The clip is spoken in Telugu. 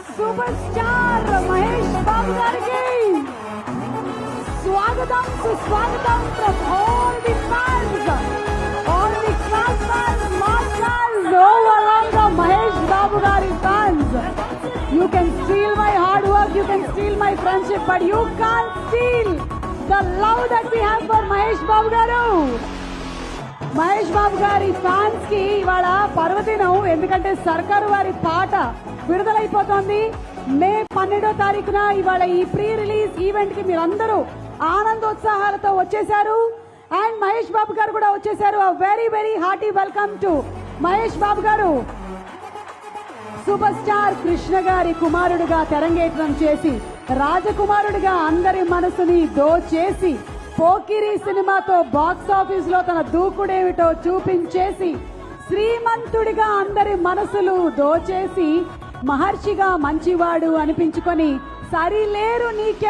సూపర్ స్టార్ మహేష్ బాబు గారికి స్వాగతం సుస్వాగతం from all the fans, all the class fans, mass fans, all around the Mahesh Babu గారి fans. You can steal my hard work, you can steal my friendship, but you can't steal the love that we have for Mahesh Babu గారు. మహేష్ బాబు గారి ఫ్యాన్స్ కి ఇవాళ పర్వదినం, ఎందుకంటే సర్కారు వారి పాట విడుదలైపోతోంది. మే 12వ తారీఖున ఇవాళ ఈ ప్రీ రిలీజ్ ఈవెంట్ కి మీరందరూ ఆనందోత్సాహాలతో వచ్చేశారు. అండ్ మహేష్ బాబు గారు కూడా వచ్చేశారు. Very very hearty welcome to Mahesh Babu గారు. సూపర్ స్టార్ కృష్ణ గారి కుమారుడిగా తెరంగేట్రం చేసి రాజకుమారుడిగా అందరి మనసుని దోచేసి పోకిరి సినిమాతో బాక్స్ ఆఫీస్ లో తన దూకుడేమిటో చూపించేసి శ్రీమంతుడిగా అందరి మనసులు దోచేసి మహర్షిగా మంచివాడు అనిపించుకొని సరిలేరు నీకే